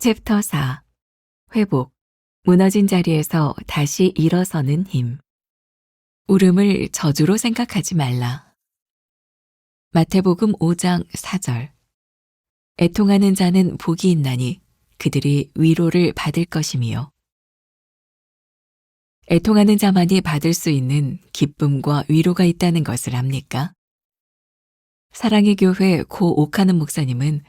챕터 4. 회복. 무너진 자리에서 다시 일어서는 힘. 울음을 저주로 생각하지 말라. 마태복음 5장 4절. 애통하는 자는 복이 있나니 그들이 위로를 받을 것이미요. 애통하는 자만이 받을 수 있는 기쁨과 위로가 있다는 것을 압니까? 사랑의 교회 고 옥하는 목사님은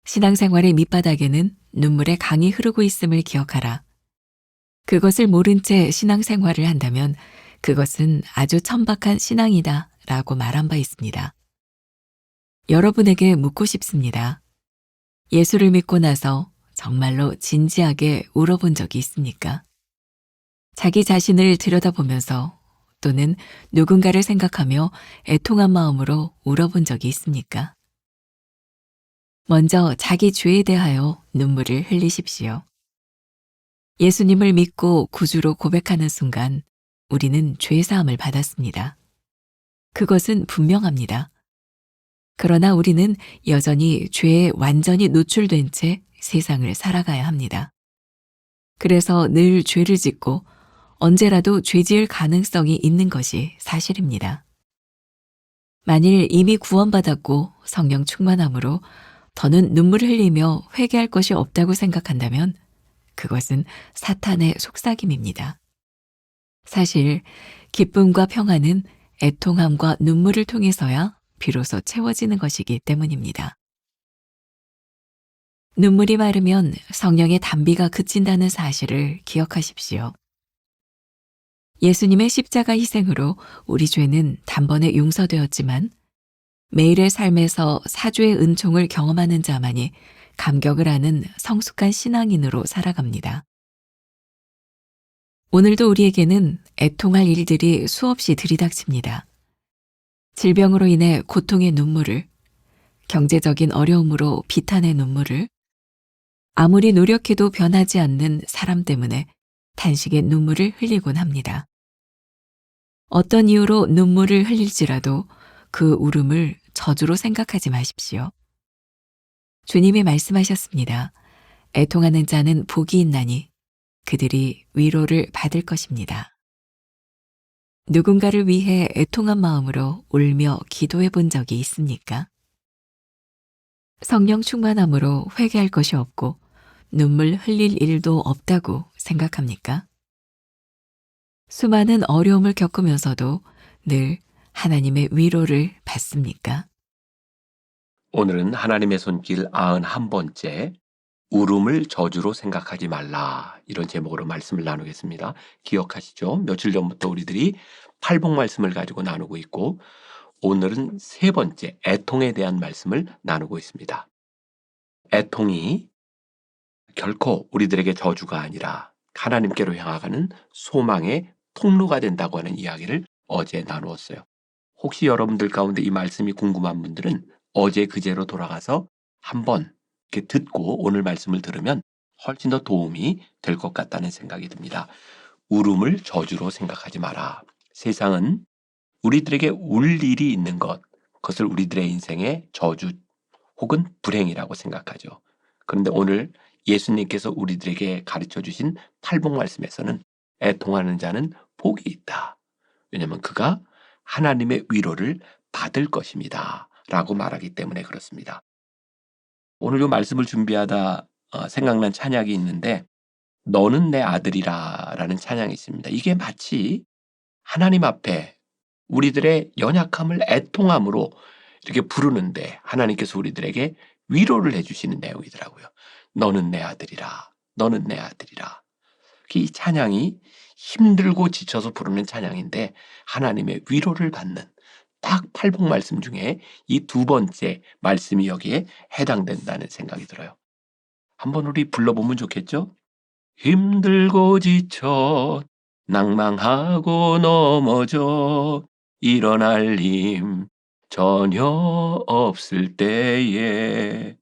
신앙생활의 밑바닥에는 눈물의 강이 흐르고 있음을 기억하라. 그것을 모른 채 신앙생활을 한다면 그것은 아주 천박한 신앙이다 라고 말한 바 있습니다. 여러분에게 묻고 싶습니다. 예수를 믿고 나서 정말로 진지하게 울어본 적이 있습니까? 자기 자신을 들여다보면서 또는 누군가를 생각하며 애통한 마음으로 울어본 적이 있습니까? 먼저 자기 죄에 대하여 눈물을 흘리십시오. 예수님을 믿고 구주로 고백하는 순간 우리는 죄사함을 받았습니다. 그것은 분명합니다. 그러나 우리는 여전히 죄에 완전히 노출된 채 세상을 살아가야 합니다. 그래서 늘 죄를 짓고 언제라도 죄지을 가능성이 있는 것이 사실입니다. 만일 이미 구원받았고 성령 충만함으로 더는 눈물을 흘리며 회개할 것이 없다고 생각한다면 그것은 사탄의 속삭임입니다. 사실 기쁨과 평안은 애통함과 눈물을 통해서야 비로소 채워지는 것이기 때문입니다. 눈물이 마르면 성령의 단비가 그친다는 사실을 기억하십시오. 예수님의 십자가 희생으로 우리 죄는 단번에 용서되었지만 매일의 삶에서 사주의 은총을 경험하는 자만이 감격을 하는 성숙한 신앙인으로 살아갑니다. 오늘도 우리에게는 애통할 일들이 수없이 들이닥칩니다. 질병으로 인해 고통의 눈물을, 경제적인 어려움으로 비탄의 눈물을, 아무리 노력해도 변하지 않는 사람 때문에 탄식의 눈물을 흘리곤 합니다. 어떤 이유로 눈물을 흘릴지라도 그 울음을 저주로 생각하지 마십시오. 주님이 말씀하셨습니다. 애통하는 자는 복이 있나니 그들이 위로를 받을 것입니다. 누군가를 위해 애통한 마음으로 울며 기도해 본 적이 있습니까? 성령 충만함으로 회개할 것이 없고 눈물 흘릴 일도 없다고 생각합니까? 수많은 어려움을 겪으면서도 늘 하나님의 위로를 받습니까? 오늘은 하나님의 손길 91번째 울음을 저주로 생각하지 말라 이런 제목으로 말씀을 나누겠습니다. 기억하시죠? 며칠 전부터 우리들이 팔복 말씀을 가지고 나누고 있고 오늘은 세 번째 애통에 대한 말씀을 나누고 있습니다. 애통이 결코 우리들에게 저주가 아니라 하나님께로 향하는 소망의 통로가 된다고 하는 이야기를 어제 나누었어요. 혹시 여러분들 가운데 이 말씀이 궁금한 분들은 어제 그제로 돌아가서 한번 이렇게 듣고 오늘 말씀을 들으면 훨씬 더 도움이 될 것 같다는 생각이 듭니다. 울음을 저주로 생각하지 마라. 세상은 우리들에게 울 일이 있는 것, 그것을 우리들의 인생의 저주 혹은 불행이라고 생각하죠. 그런데 오늘 예수님께서 우리들에게 가르쳐 주신 팔복 말씀에서는 애통하는 자는 복이 있다. 왜냐하면 그가 하나님의 위로를 받을 것입니다. 라고 말하기 때문에 그렇습니다. 오늘 이 말씀을 준비하다 생각난 찬양이 있는데 너는 내 아들이라 라는 찬양이 있습니다. 이게 마치 하나님 앞에 우리들의 연약함을 애통함으로 이렇게 부르는데 하나님께서 우리들에게 위로를 해주시는 내용이더라고요. 너는 내 아들이라. 너는 내 아들이라. 이 찬양이 힘들고 지쳐서 부르는 찬양인데 하나님의 위로를 받는 딱 팔복 말씀 중에 이 두 번째 말씀이 여기에 해당된다는 생각이 들어요. 한번 우리 불러보면 좋겠죠? 힘들고 지쳐 낭망하고 넘어져 일어날 힘 전혀 없을 때에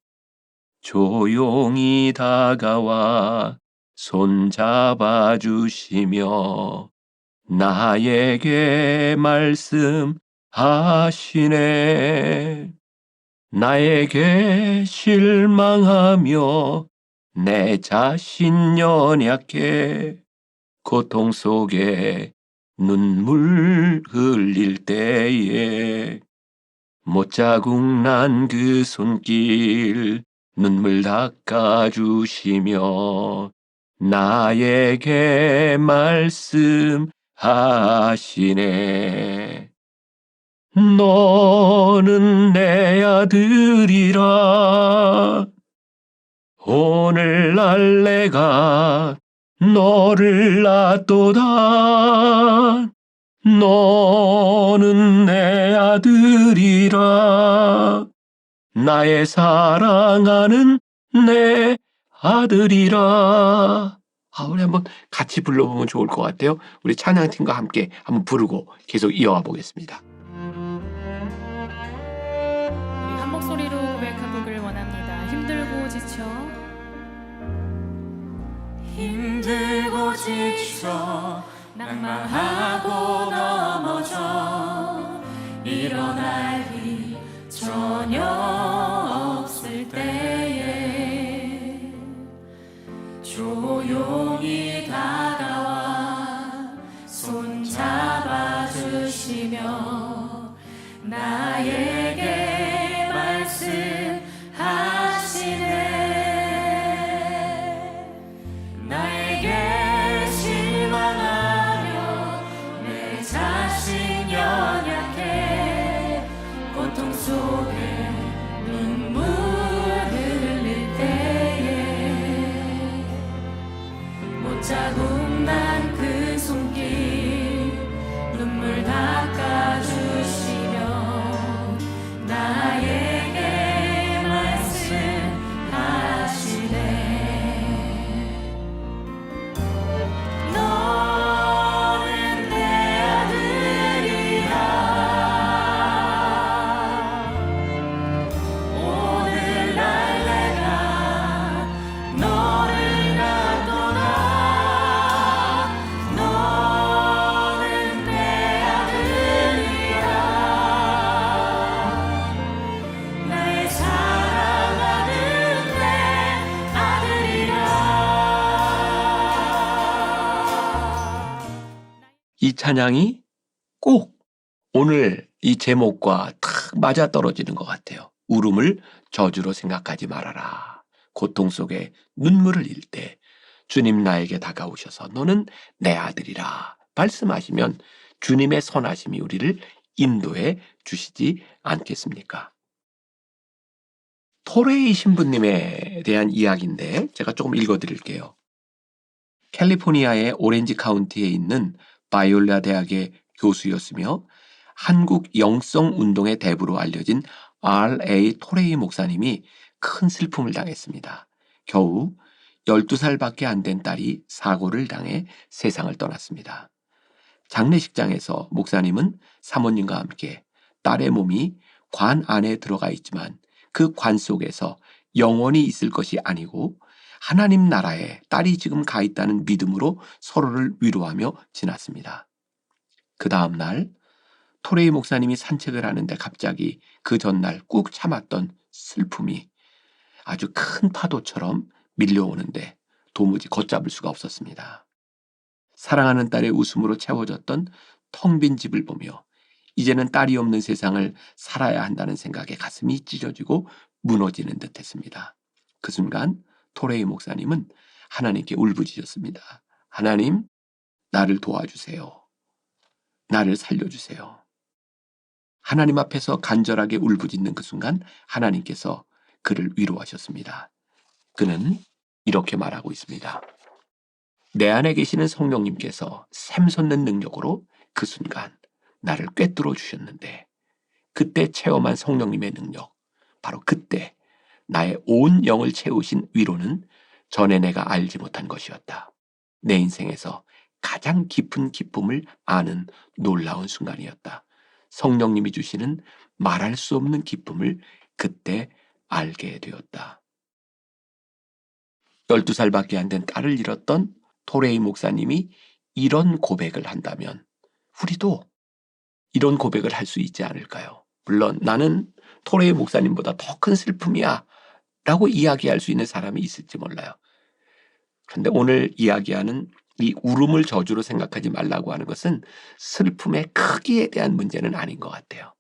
조용히 다가와 손잡아 주시며 나에게 말씀하시네. 나에게 실망하며 내 자신 연약해 고통 속에 눈물 흘릴 때에 못자국 난 그 손길 눈물 닦아주시며 나에게 말씀하시네. 너는 내 아들이라. 오늘날 내가 너를 낳도다. 너는 내 아들이라. 나의 사랑하는 내 아들이라. 우리 한번 같이 불러보면 좋을 것 같아요. 우리 찬양팀과 함께 한번 부르고 계속 이어가 보겠습니다. 우리 한 목소리로 고백해보길 원합니다. 힘들고 지쳐 낭만하고 넘어져 일어날 힘 전혀 없을 때에 조용히 다가와 손 잡아주시며 나에게 말씀하시네. 나에게 실망하며 내 자신 연약해 고통 속에 눈물 흘릴 때에 못자국 난 그 손길 눈물 닦아주시며 나에게 말씀하시네. 너는 내 아들이라. 오늘날 내가 너를 낳도다. 너는 내 아들이라. 나의 사랑하는 내 아들이라. 이 찬양이 꼭 오늘 이 제목과 탁 맞아떨어지는 것 같아요. 울음을 저주로 생각하지 말아라. 고통 속에 눈물을 흘릴 때 주님 나에게 다가오셔서 너는 내 아들이라 말씀하시면 주님의 선하심이 우리를 인도해 주시지 않겠습니까? 토레이 신부님에 대한 이야기인데 제가 조금 읽어드릴게요. 캘리포니아의 오렌지 카운티에 있는 바이올라 대학의 교수였으며 한국 영성운동의 대부로 알려진 R.A. 토레이 목사님이 큰 슬픔을 당했습니다. 겨우 12살밖에 안 된 딸이 사고를 당해 세상을 떠났습니다. 장례식장에서 목사님은 사모님과 함께 딸의 몸이 관 안에 들어가 있지만 그 관 속에서 영원히 있을 것이 아니고 하나님 나라에 딸이 지금 가 있다는 믿음으로 서로를 위로하며 지났습니다. 그 다음 날 토레이 목사님이 산책을 하는데 갑자기 그 전날 꾹 참았던 슬픔이 아주 큰 파도처럼 밀려오는데 도무지 걷잡을 수가 없었습니다. 사랑하는 딸의 웃음으로 채워졌던 텅 빈 집을 보며 이제는 딸이 없는 세상을 살아야 한다는 생각에 가슴이 찢어지고 무너지는 듯했습니다. 그 순간 토레이 목사님은 하나님께 울부짖었습니다. 하나님, 나를 도와주세요. 나를 살려주세요. 하나님 앞에서 간절하게 울부짖는 그 순간 하나님께서 그를 위로하셨습니다. 그는 이렇게 말하고 있습니다. 내 안에 계시는 성령님께서 샘솟는 능력으로 그 순간 나를 꿰뚫어 주셨는데 그때 체험한 성령님의 능력, 바로 그때 나의 온 영을 채우신 위로는 전에 내가 알지 못한 것이었다. 내 인생에서 가장 깊은 기쁨을 아는 놀라운 순간이었다. 성령님이 주시는 말할 수 없는 기쁨을 그때 알게 되었다. 12살밖에 안 된 딸을 잃었던 토레이 목사님이 이런 고백을 한다면 우리도 이런 고백을 할 수 있지 않을까요? 물론 나는 토레이 목사님보다 더 큰 슬픔이야 라고 이야기할 수 있는 사람이 있을지 몰라요. 그런데 오늘 이야기하는 이 울음을 저주로 생각하지 말라고 하는 것은 슬픔의 크기에 대한 문제는 아닌 것 같아요.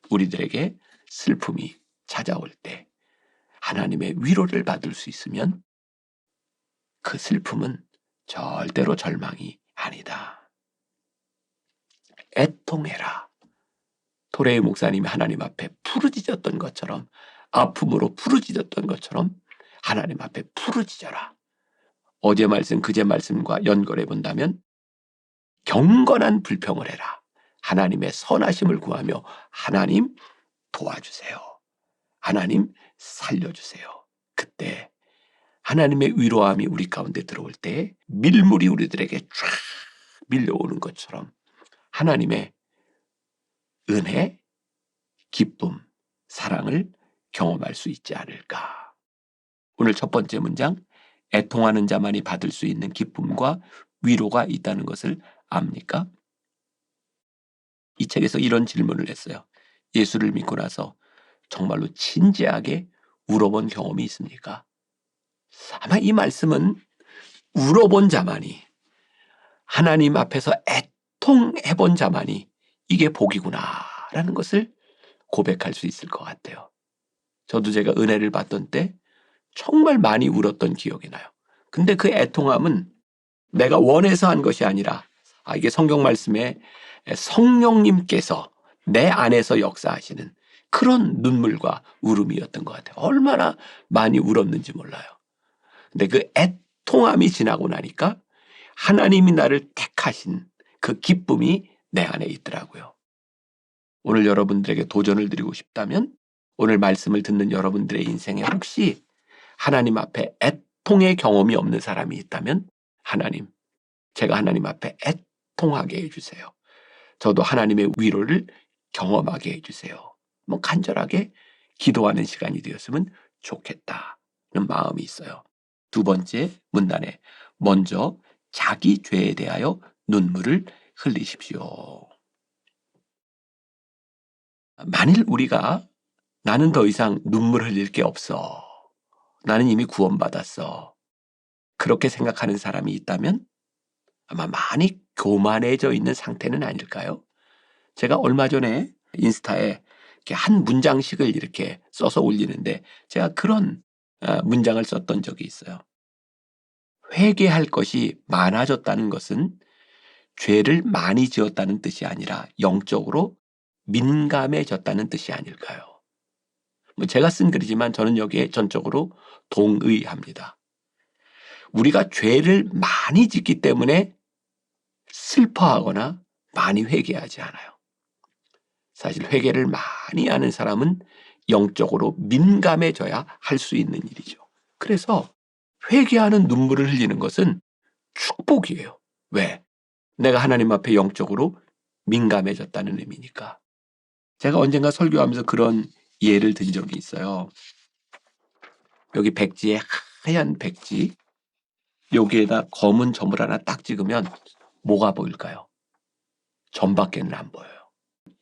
우리들에게 슬픔이 찾아올 때 하나님의 위로를 받을 수 있으면 그 슬픔은 절대로 절망이 아니다. 애통해라. 토레이 목사님이 하나님 앞에 부르짖었던 것처럼, 아픔으로 부르짖었던 것처럼 하나님 앞에 부르짖어라. 어제 말씀, 그제 말씀과 연결해 본다면 경건한 불평을 해라. 하나님의 선하심을 구하며 하나님 도와주세요. 하나님 살려주세요. 그때 하나님의 위로함이 우리 가운데 들어올 때 밀물이 우리들에게 쫙 밀려오는 것처럼 하나님의 은혜, 기쁨, 사랑을 경험할 수 있지 않을까. 오늘 첫 번째 문장, 애통하는 자만이 받을 수 있는 기쁨과 위로가 있다는 것을 압니까? 이 책에서 이런 질문을 했어요. 예수를 믿고 나서 정말로 진지하게 울어본 경험이 있습니까? 아마 이 말씀은 울어본 자만이, 하나님 앞에서 애통해본 자만이 이게 복이구나라는 것을 고백할 수 있을 것 같아요. 저도 제가 은혜를 받던 때 정말 많이 울었던 기억이 나요. 근데 그 애통함은 내가 원해서 한 것이 아니라 이게 성경 말씀에 성령님께서 내 안에서 역사하시는 그런 눈물과 울음이었던 것 같아요. 얼마나 많이 울었는지 몰라요. 근데 그 애통함이 지나고 나니까 하나님이 나를 택하신 그 기쁨이 내 안에 있더라고요. 오늘 여러분들에게 도전을 드리고 싶다면 오늘 말씀을 듣는 여러분들의 인생에 혹시 하나님 앞에 애통의 경험이 없는 사람이 있다면 하나님, 제가 하나님 앞에 애통하게 해주세요. 저도 하나님의 위로를 경험하게 해주세요. 간절하게 기도하는 시간이 되었으면 좋겠다는 마음이 있어요. 두 번째 문단에 먼저 자기 죄에 대하여 눈물을 흘리십시오. 만일 우리가 나는 더 이상 눈물 흘릴 게 없어. 나는 이미 구원받았어. 그렇게 생각하는 사람이 있다면 아마 많이 교만해져 있는 상태는 아닐까요? 제가 얼마 전에 인스타에 이렇게 한 문장씩을 이렇게 써서 올리는데 제가 그런 문장을 썼던 적이 있어요. 회개할 것이 많아졌다는 것은 죄를 많이 지었다는 뜻이 아니라 영적으로 민감해졌다는 뜻이 아닐까요? 제가 쓴 글이지만 저는 여기에 전적으로 동의합니다. 우리가 죄를 많이 짓기 때문에 슬퍼하거나 많이 회개하지 않아요. 사실 회개를 많이 하는 사람은 영적으로 민감해져야 할 수 있는 일이죠. 그래서 회개하는 눈물을 흘리는 것은 축복이에요. 왜? 내가 하나님 앞에 영적으로 민감해졌다는 의미니까. 제가 언젠가 설교하면서 그런 예를 든 적이 있어요. 여기 백지에 하얀 백지, 여기에다 검은 점을 하나 딱 찍으면 뭐가 보일까요? 점밖에는 안 보여요.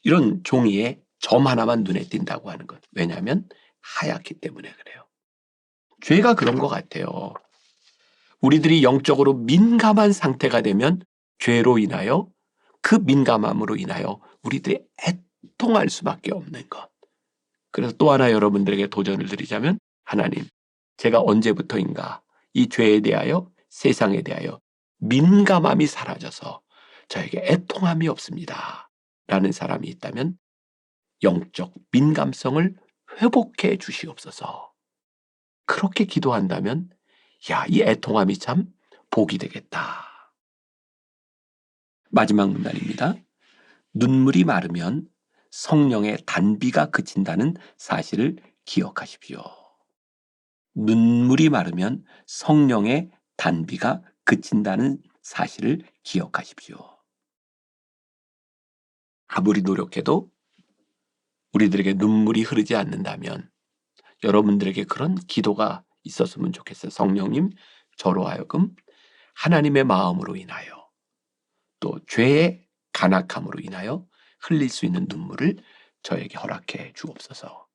이런 종이에 점 하나만 눈에 띈다고 하는 것. 왜냐하면 하얗기 때문에 그래요. 죄가 그런 것 같아요. 우리들이 영적으로 민감한 상태가 되면 죄로 인하여 그 민감함으로 인하여 우리들이 애통할 수밖에 없는 것. 그래서 또 하나 여러분들에게 도전을 드리자면 하나님, 제가 언제부터인가 이 죄에 대하여 세상에 대하여 민감함이 사라져서 저에게 애통함이 없습니다. 라는 사람이 있다면 영적 민감성을 회복해 주시옵소서. 그렇게 기도한다면 이 애통함이 참 복이 되겠다. 마지막 문단입니다. 눈물이 마르면 성령의 단비가 그친다는 사실을 기억하십시오. 눈물이 마르면 성령의 단비가 그친다는 사실을 기억하십시오. 아무리 노력해도 우리들에게 눈물이 흐르지 않는다면 여러분들에게 그런 기도가 있었으면 좋겠어요. 성령님, 저로 하여금 하나님의 마음으로 인하여 또 죄의 간악함으로 인하여 흘릴 수 있는 눈물을 저에게 허락해 주옵소서.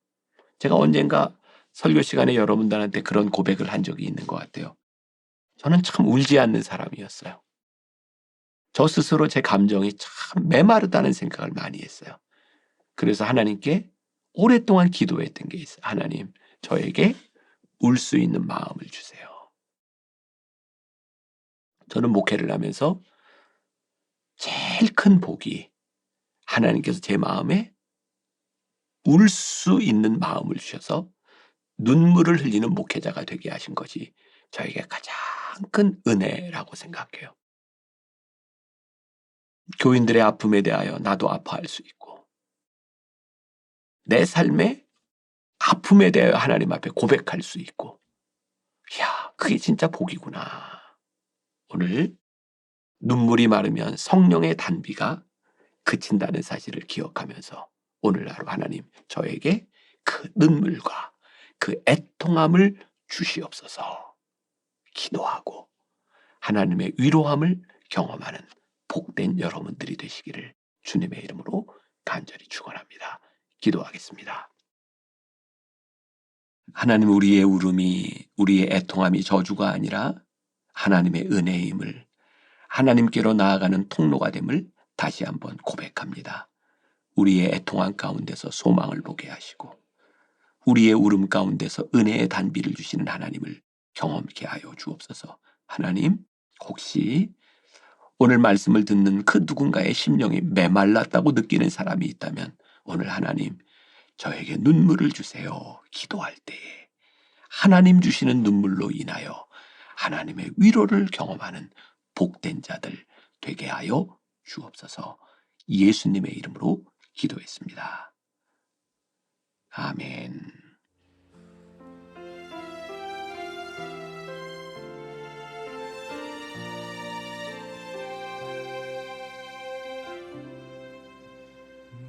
제가 언젠가 설교 시간에 여러분들한테 그런 고백을 한 적이 있는 것 같아요. 저는 참 울지 않는 사람이었어요. 저 스스로 제 감정이 참 메마르다는 생각을 많이 했어요. 그래서 하나님께 오랫동안 기도했던 게 있어요. 하나님, 저에게 울 수 있는 마음을 주세요. 저는 목회를 하면서 제일 큰 복이 하나님께서 제 마음에 울 수 있는 마음을 주셔서 눈물을 흘리는 목회자가 되게 하신 것이 저에게 가장 큰 은혜라고 생각해요. 교인들의 아픔에 대하여 나도 아파할 수 있고, 내 삶의 아픔에 대하여 하나님 앞에 고백할 수 있고, 이야, 그게 진짜 복이구나. 오늘 눈물이 마르면 성령의 단비가 그친다는 사실을 기억하면서 오늘 하루 하나님, 저에게 그 눈물과 그 애통함을 주시옵소서 기도하고 하나님의 위로함을 경험하는 복된 여러분들이 되시기를 주님의 이름으로 간절히 축원합니다. 기도하겠습니다. 하나님, 우리의 울음이, 우리의 애통함이 저주가 아니라 하나님의 은혜임을, 하나님께로 나아가는 통로가 됨을 다시 한번 고백합니다. 우리의 애통함 가운데서 소망을 보게 하시고 우리의 울음 가운데서 은혜의 단비를 주시는 하나님을 경험케 하여 주옵소서. 하나님, 혹시 오늘 말씀을 듣는 그 누군가의 심령이 메말랐다고 느끼는 사람이 있다면 오늘 하나님, 저에게 눈물을 주세요. 기도할 때에 하나님 주시는 눈물로 인하여 하나님의 위로를 경험하는 복된 자들 되게 하여 주옵소서. 예수님의 이름으로 기도했습니다. 아멘.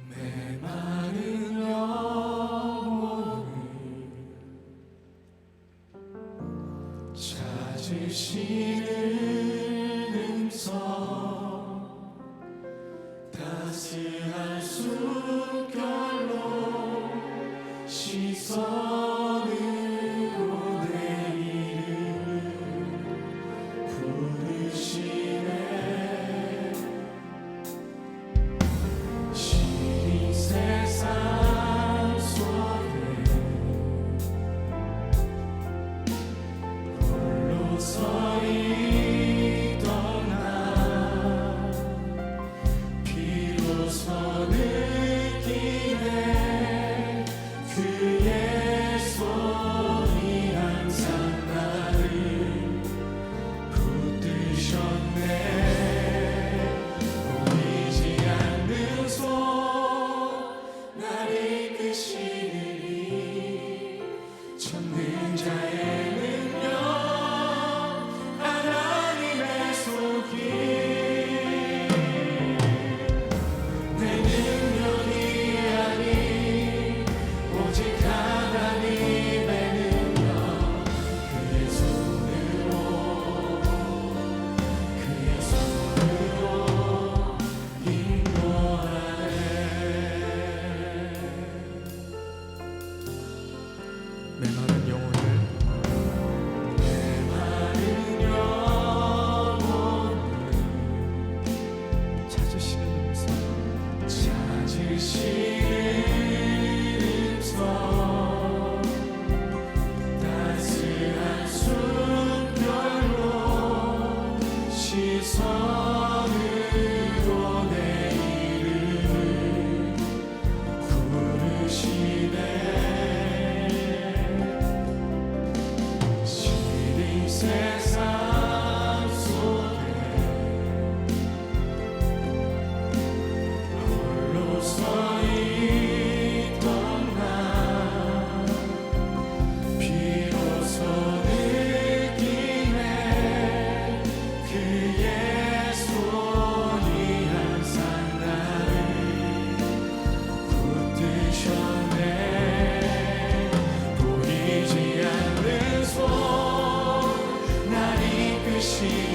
메마른 영혼을 찾으시는 음성, 따스한 숨결로 시선으로 내 이름을 부르시네. 시린 세상 속에 홀로 서 있던 나 비로소 느끼네. 그의 손이 항상 나를 붙드셨네. 보이지 않는 손 나를 이끄시니 전능자의 능력 하나님의 손길. 내 능력이 아닌 오직 하나님의 능력, 그의 손으로 인도하네. 메마른 영혼을 찾으시는 음성, 따스한 숨결로 시선으로 내 이름을 부르시네. 시린 세상 속에 홀로 서 있던 나 비로소 느끼네. 그의 손이 항상 나를 붙드셨네. 보이지 않는 손 날 이끄시네.